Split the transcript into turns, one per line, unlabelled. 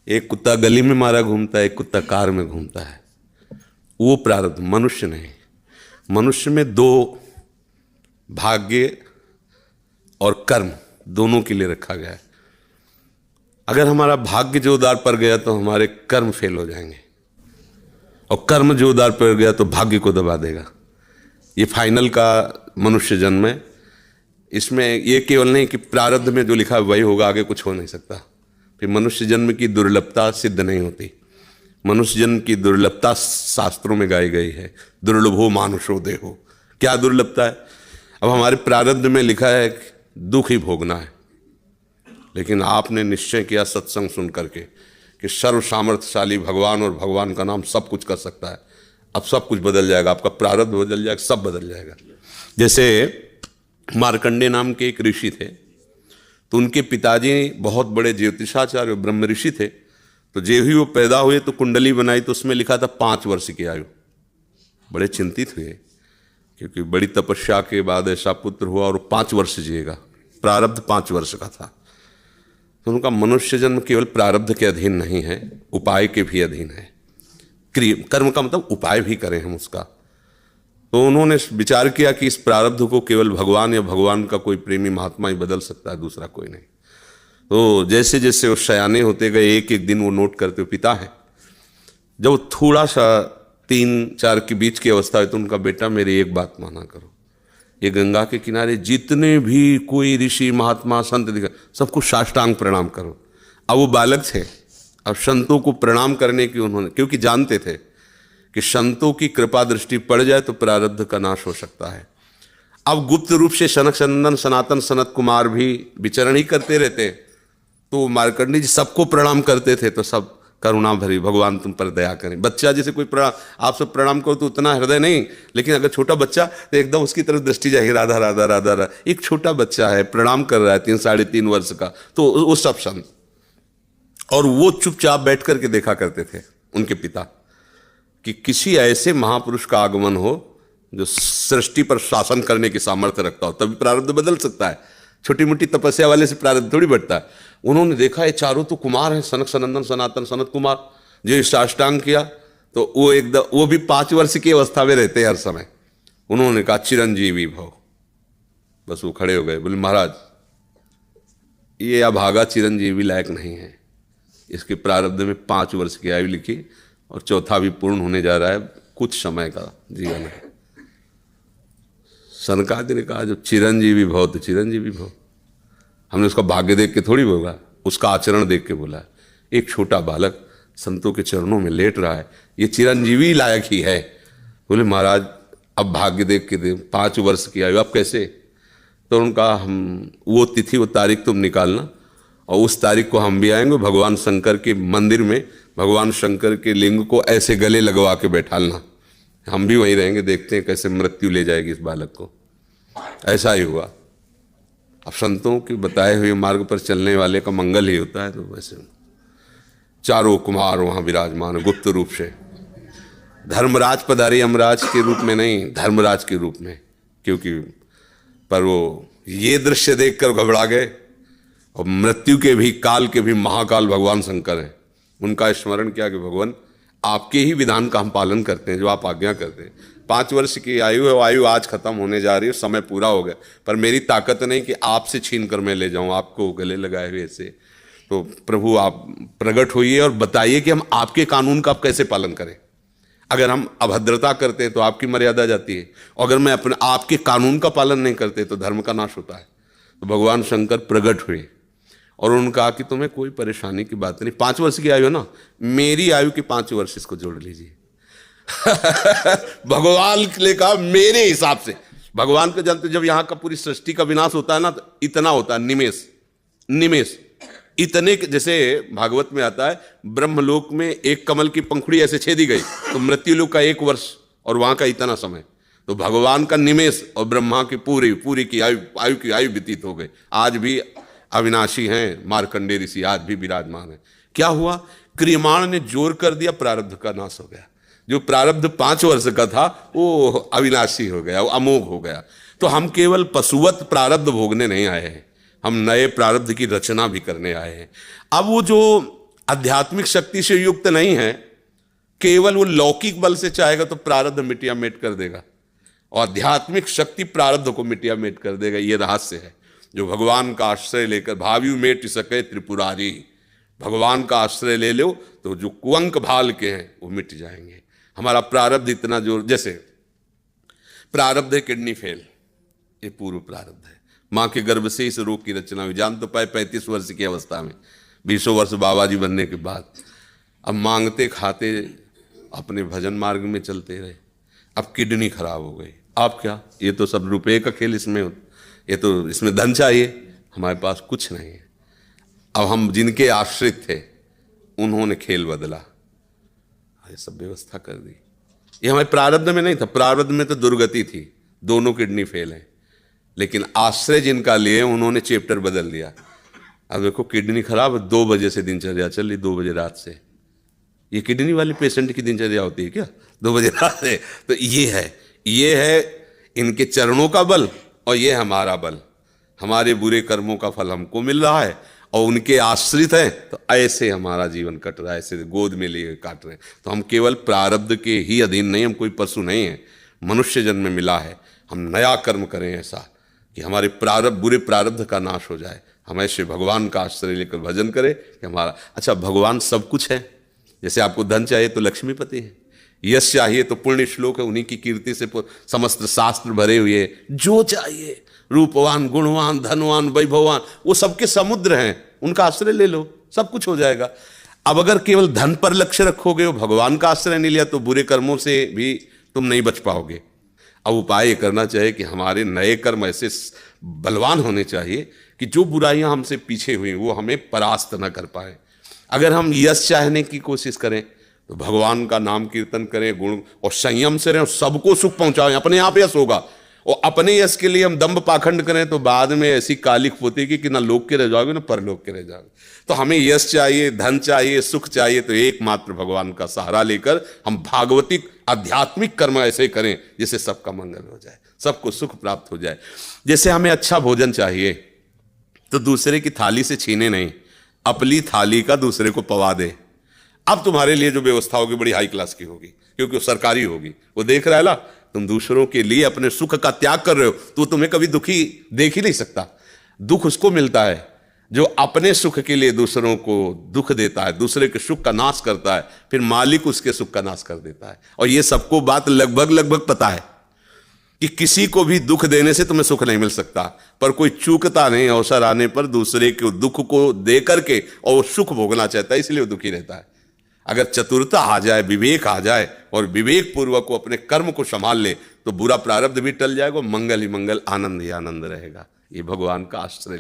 एक कुत्ता गली में मारा घूमता है, एक कुत्ता कार में घूमता है। वो प्रारब्ध, मनुष्य नहीं। मनुष्य में दो, भाग्य और कर्म, दोनों के लिए रखा गया है। अगर हमारा भाग्य जोरदार पड़ गया तो हमारे कर्म फेल हो जाएंगे, और कर्म जोरदार पड़ गया तो भाग्य को दबा देगा। ये फाइनल का मनुष्य जन्म है। इसमें ये केवल नहीं कि प्रारब्ध में जो लिखा है वही होगा, आगे कुछ हो नहीं सकता। फिर मनुष्य जन्म की दुर्लभता सिद्ध नहीं होती। मनुष्य जन्म की दुर्लभता शास्त्रों में गाई गई है, दुर्लभो मानुषो देहो। क्या दुर्लभता है? अब हमारे प्रारब्ध में लिखा है दुख ही भोगना है, लेकिन आपने निश्चय किया सत्संग सुन करके कि सर्व सामर्थ्यशाली भगवान और भगवान का नाम सब कुछ कर सकता है। अब सब कुछ बदल जाएगा, आपका प्रारब्ध बदल जाएगा, सब बदल जाएगा। जैसे मार्कंडेय नाम के एक ऋषि थे, तो उनके पिताजी बहुत बड़े ज्योतिषाचार्य ब्रह्म ऋषि थे। तो जो ही वो पैदा हुए तो कुंडली बनाई, तो उसमें लिखा था 5 वर्ष की आयु। बड़े चिंतित हुए, क्योंकि बड़ी तपस्या के बाद ऐसा पुत्र हुआ और 5 वर्ष जिएगा। प्रारब्ध 5 वर्ष का था। तो उनका मनुष्य जन्म केवल प्रारब्ध के अधीन नहीं है, उपाय के भी अधीन है। कर्म का मतलब उपाय भी करें हम उसका। तो उन्होंने विचार किया कि इस प्रारब्ध को केवल भगवान या भगवान का कोई प्रेमी महात्मा ही बदल सकता है, दूसरा कोई नहीं। तो जैसे जैसे वो सयाने होते गए, एक एक दिन वो नोट करते हुए पिता है, जब थोड़ा सा 3-4 के बीच की अवस्था है, तो उनका बेटा मेरी एक बात माना करो, ये गंगा के किनारे जितने भी कोई ऋषि महात्मा संत दिखा, सबको साष्टांग प्रणाम करो। अब वो बालक थे, अब संतों को प्रणाम करने की उन्होंने, क्योंकि जानते थे कि संतों की कृपा दृष्टि पड़ जाए तो प्रारब्ध का नाश हो सकता है। अब गुप्त रूप से सनक सनंदन सनातन सनत कुमार भी विचरण ही करते रहते, तो मार्कंडेय जी सबको प्रणाम करते थे। तो सब करुणा भरी, भगवान तुम पर दया करें। बच्चा जैसे कोई प्रणाम, आप सब प्रणाम करो तो उतना हृदय नहीं, लेकिन अगर छोटा बच्चा तो एकदम उसकी तरफ दृष्टि जाएगी, राधा राधा राधा राधा। एक छोटा बच्चा है, प्रणाम कर रहा है 3-3.5 वर्ष का, तो वो सब संत। और वो चुपचाप बैठ करके देखा करते थे उनके पिता कि किसी ऐसे महापुरुष का आगमन हो जो सृष्टि पर शासन करने की सामर्थ्य रखता हो, तभी प्रारब्ध बदल सकता है। छोटी मोटी तपस्या वाले से प्रारब्ध थोड़ी बढ़ता है। उन्होंने देखा ये चारों तो कुमार हैं, सनक सनंदन सनातन सनत कुमार, जो साष्टांग किया तो वो एकदम, वो भी 5 वर्ष की अवस्था में रहते हैं हर समय। उन्होंने कहा चिरंजीवी भव। बस वो खड़े हो गए, बोले महाराज ये अभागा चिरंजीवी लायक नहीं है, इसके प्रारब्ध में 5 वर्ष की आयु लिखी और चौथा भी पूर्ण होने जा रहा है, कुछ समय का जीवन है। सनकादि ने कहा जो चिरंजीवी भव तो चिरंजीवी भव। हमने उसका भाग्य देख के थोड़ी बोला, उसका आचरण देख के बोला। एक छोटा बालक संतों के चरणों में लेट रहा है, ये चिरंजीवी लायक ही है। बोले महाराज अब भाग्य देख के दे, 5 वर्ष की आयु, अब कैसे? तो उनका हम वो तिथि वो तारीख तुम निकालना, और उस तारीख को हम भी आएंगे। भगवान शंकर के मंदिर में भगवान शंकर के लिंग को ऐसे गले लगवा के बैठालना, हम भी वहीं रहेंगे, देखते हैं कैसे मृत्यु ले जाएगी इस बालक को। ऐसा ही हुआ। अब संतों के बताए हुए मार्ग पर चलने वाले का मंगल ही होता है। तो वैसे चारों कुमार वहाँ विराजमान गुप्त रूप से, धर्मराज पधारी, यमराज के रूप में नहीं, धर्मराज के रूप में। क्योंकि पर वो ये दृश्य देखकर घबरा गए, और मृत्यु के भी, काल के भी महाकाल भगवान शंकर हैं। उनका स्मरण किया कि भगवान आपके ही विधान का हम पालन करते हैं, जो आप आज्ञा करते हैं। 5 वर्ष की आयु है, वो आयु आज खत्म होने जा रही है, समय पूरा हो गया, पर मेरी ताकत नहीं कि आपसे छीन कर मैं ले जाऊं आपको गले लगाए हुए ऐसे। तो प्रभु आप प्रकट होइए और बताइए कि हम आपके कानून का आप कैसे पालन करें। अगर हम अभद्रता करते हैं तो आपकी मर्यादा जाती है, और अगर मैं अपने आपके कानून का पालन नहीं करते तो धर्म का नाश होता है। तो भगवान शंकर प्रकट हुए और उन्होंने कहा कि तुम्हें कोई परेशानी की बात नहीं, 5 वर्ष की आयु है ना, मेरी आयु के 5 वर्ष इसको जोड़ लीजिए। भगवान ने कहा मेरे हिसाब से। भगवान को जानते, जब यहाँ का पूरी सृष्टि का विनाश होता है ना, तो इतना होता है, निमेष निमेष इतने, जैसे भागवत में आता है ब्रह्मलोक में एक कमल की पंखुड़ी ऐसे छेदी गई तो मृत्युलोक का 1 वर्ष और वहां का इतना समय। तो भगवान का निमेष और ब्रह्मा की पूरी की आयु व्यतीत हो गई। आज भी अविनाशी हैं मार्कंडेय ऋषि, आज भी विराजमान है। क्या हुआ? क्रियमाण ने जोर कर दिया, प्रारब्ध का नाश हो गया। जो प्रारब्ध 5 वर्ष का था वो अविनाशी हो गया, वो अमोघ हो गया। तो हम केवल पशुवत प्रारब्ध भोगने नहीं आए हैं, हम नए प्रारब्ध की रचना भी करने आए हैं। अब वो जो आध्यात्मिक शक्ति से युक्त नहीं है, केवल वो लौकिक बल से चाहेगा तो प्रारब्ध मिटिया मेट कर देगा, और आध्यात्मिक शक्ति प्रारब्ध को मिटिया मेट कर देगा। ये रहस्य है। जो भगवान का आश्रय लेकर भावी मेट सके त्रिपुरारी, भगवान का आश्रय ले लो तो जो कुअंक भाल के हैं वो मिट जाएंगे। हमारा प्रारब्ध इतना जोर, जैसे प्रारब्ध है किडनी फेल, ये पूर्व प्रारब्ध है। माँ के गर्भ से इस रोग की रचना हुई, जान तो पाए 35 वर्ष की अवस्था में, 20 वर्ष बाबा जी बनने के बाद। अब मांगते खाते अपने भजन मार्ग में चलते रहे, अब किडनी खराब हो गई। आप क्या, ये तो सब रुपए का खेल इसमें, ये तो इसमें धन चाहिए, हमारे पास कुछ नहीं है। अब हम जिनके आश्रित थे उन्होंने खेल बदला, ये सब व्यवस्था कर दी। ये हमारे प्रारब्ध में नहीं था, प्रारब्ध में तो दुर्गति थी, दोनों किडनी फेल हैं, लेकिन आश्रय जिनका लिए उन्होंने चैप्टर बदल दिया। अब देखो किडनी खराब, 2 बजे से दिनचर्या चल रही, 2 बजे रात से। ये किडनी वाले पेशेंट की दिनचर्या होती है क्या 2 बजे रात से? तो ये है इनके चरणों का बल, और ये हमारा बल। हमारे बुरे कर्मों का फल हमको मिल रहा है, और उनके आश्रित हैं, तो ऐसे हमारा जीवन कट रहा है, ऐसे गोद में लिए काट रहे हैं। तो हम केवल प्रारब्ध के ही अधीन नहीं, हम कोई पशु नहीं है, मनुष्य जन्म में मिला है। हम नया कर्म करें ऐसा कि हमारे प्रारब्ध, बुरे प्रारब्ध का नाश हो जाए। हम ऐसे भगवान का आश्रय लेकर भजन करें कि हमारा, अच्छा भगवान सब कुछ है। जैसे आपको धन चाहिए तो लक्ष्मीपति है, यश चाहिए तो पुण्य श्लोक है, उन्हीं की कीर्ति से समस्त शास्त्र भरे हुए। जो चाहिए, रूपवान, गुणवान, धनवान, वैभवान, वो सबके समुद्र हैं, उनका आश्रय ले लो, सब कुछ हो जाएगा। अब अगर केवल धन पर लक्ष्य रखोगे, वो भगवान का आश्रय नहीं लिया, तो बुरे कर्मों से भी तुम नहीं बच पाओगे। अब उपाय ये करना चाहिए कि हमारे नए कर्म ऐसे बलवान होने चाहिए कि जो बुराइयां हमसे पीछे हुई वो हमें परास्त न कर पाए। अगर हम यश चाहने की कोशिश करें तो भगवान का नाम कीर्तन करें, गुण और संयम से रहें, सबको सुख पहुंचाएं, अपने आप यश होगा। और अपने यश के लिए हम दंभ पाखंड करें तो बाद में ऐसी कालिक पोतेगी कि ना लोक के रह जाओगे ना परलोक के रह जाओगे। तो हमें यश चाहिए, धन चाहिए, सुख चाहिए, तो एकमात्र भगवान का सहारा लेकर हम भागवतिक आध्यात्मिक कर्म ऐसे करें जिससे सबका मंगल हो जाए, सबको सुख प्राप्त हो जाए। जैसे हमें अच्छा भोजन चाहिए तो दूसरे की थाली से छीने नहीं, अपनी थाली का दूसरे को पवा दे। अब तुम्हारे लिए जो व्यवस्था होगी बड़ी हाई क्लास की होगी, क्योंकि वो सरकारी होगी। वो देख रहा है ना, तुम दूसरों के लिए अपने सुख का त्याग कर रहे हो, तो तुम्हें कभी दुखी देख ही नहीं सकता। दुख उसको मिलता है जो अपने सुख के लिए दूसरों को दुख देता है, दूसरे के सुख का नाश करता है, फिर मालिक उसके सुख का नाश कर देता है। और ये सबको बात लगभग पता है कि किसी को भी दुख देने से तुम्हें सुख नहीं मिल सकता, पर कोई चूकता नहीं अवसर आने पर दूसरे के दुख को दे करके, और वो सुख भोगना चाहता है, इसलिए वो दुखी रहता है। अगर चतुरता आ जाए, विवेक आ जाए, और विवेक पूर्वक को अपने कर्म को संभाल ले, तो बुरा प्रारब्ध भी टल जाएगा, मंगल ही मंगल, आनंद ही आनंद रहेगा। ये भगवान का आश्रय।